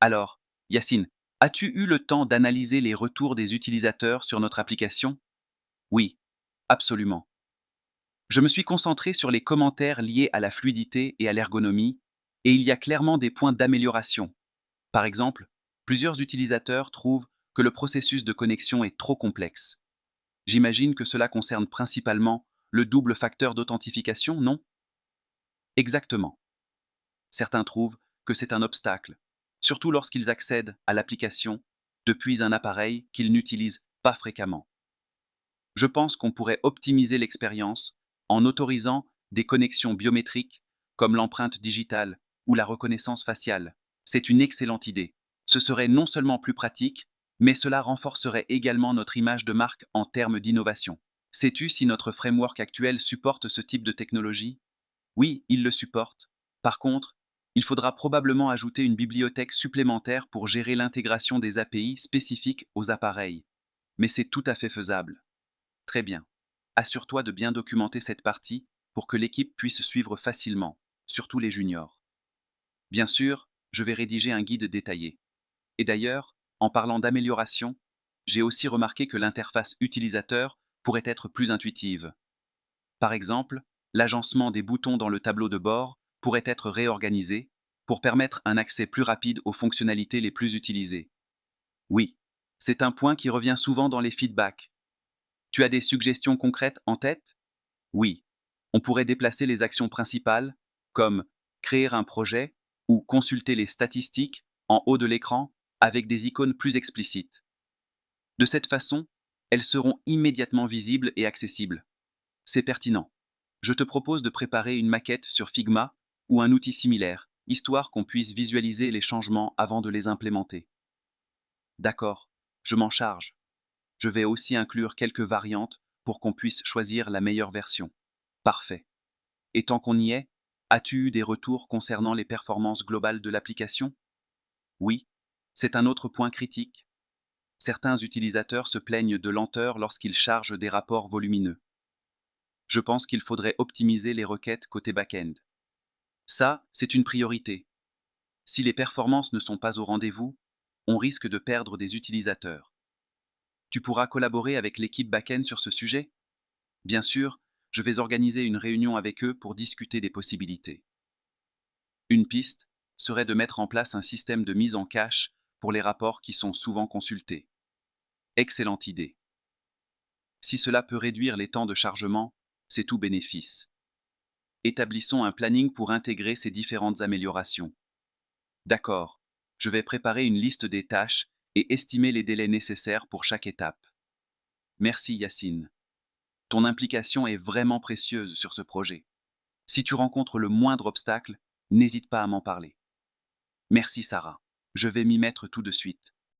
Alors, Yacine, as-tu eu le temps d'analyser les retours des utilisateurs sur notre application? Oui, absolument. Je me suis concentré sur les commentaires liés à la fluidité et à l'ergonomie, et il y a clairement des points d'amélioration. Par exemple, plusieurs utilisateurs trouvent que le processus de connexion est trop complexe. J'imagine que cela concerne principalement le double facteur d'authentification, non? Exactement. Certains trouvent que c'est un obstacle, surtout lorsqu'ils accèdent à l'application depuis un appareil qu'ils n'utilisent pas fréquemment. Je pense qu'on pourrait optimiser l'expérience en autorisant des connexions biométriques comme l'empreinte digitale ou la reconnaissance faciale. C'est une excellente idée. Ce serait non seulement plus pratique, mais cela renforcerait également notre image de marque en termes d'innovation. Sais-tu si notre framework actuel supporte ce type de technologie? Oui, il le supporte. Par contre, il faudra probablement ajouter une bibliothèque supplémentaire pour gérer l'intégration des API spécifiques aux appareils. Mais c'est tout à fait faisable. Très bien. Assure-toi de bien documenter cette partie pour que l'équipe puisse suivre facilement, surtout les juniors. Bien sûr, je vais rédiger un guide détaillé. Et d'ailleurs, en parlant d'amélioration, j'ai aussi remarqué que l'interface utilisateur pourrait être plus intuitive. Par exemple, l'agencement des boutons dans le tableau de bord pourrait être réorganisé pour permettre un accès plus rapide aux fonctionnalités les plus utilisées. Oui, c'est un point qui revient souvent dans les feedbacks. Tu as des suggestions concrètes en tête? Oui, on pourrait déplacer les actions principales, comme créer un projet ou consulter les statistiques en haut de l'écran avec des icônes plus explicites. De cette façon, elles seront immédiatement visibles et accessibles. C'est pertinent. Je te propose de préparer une maquette sur Figma ou un outil similaire, histoire qu'on puisse visualiser les changements avant de les implémenter. D'accord, je m'en charge. Je vais aussi inclure quelques variantes pour qu'on puisse choisir la meilleure version. Parfait. Et tant qu'on y est, as-tu eu des retours concernant les performances globales de l'application? Oui, c'est un autre point critique. Certains utilisateurs se plaignent de lenteur lorsqu'ils chargent des rapports volumineux. Je pense qu'il faudrait optimiser les requêtes côté back-end. Ça, c'est une priorité. Si les performances ne sont pas au rendez-vous, on risque de perdre des utilisateurs. Tu pourras collaborer avec l'équipe back-end sur ce sujet? Bien sûr, je vais organiser une réunion avec eux pour discuter des possibilités. Une piste serait de mettre en place un système de mise en cache pour les rapports qui sont souvent consultés. Excellente idée. Si cela peut réduire les temps de chargement, c'est tout bénéfice. Établissons un planning pour intégrer ces différentes améliorations. D'accord, je vais préparer une liste des tâches et estimer les délais nécessaires pour chaque étape. Merci Yacine. Ton implication est vraiment précieuse sur ce projet. Si tu rencontres le moindre obstacle, n'hésite pas à m'en parler. Merci Sarah. Je vais m'y mettre tout de suite.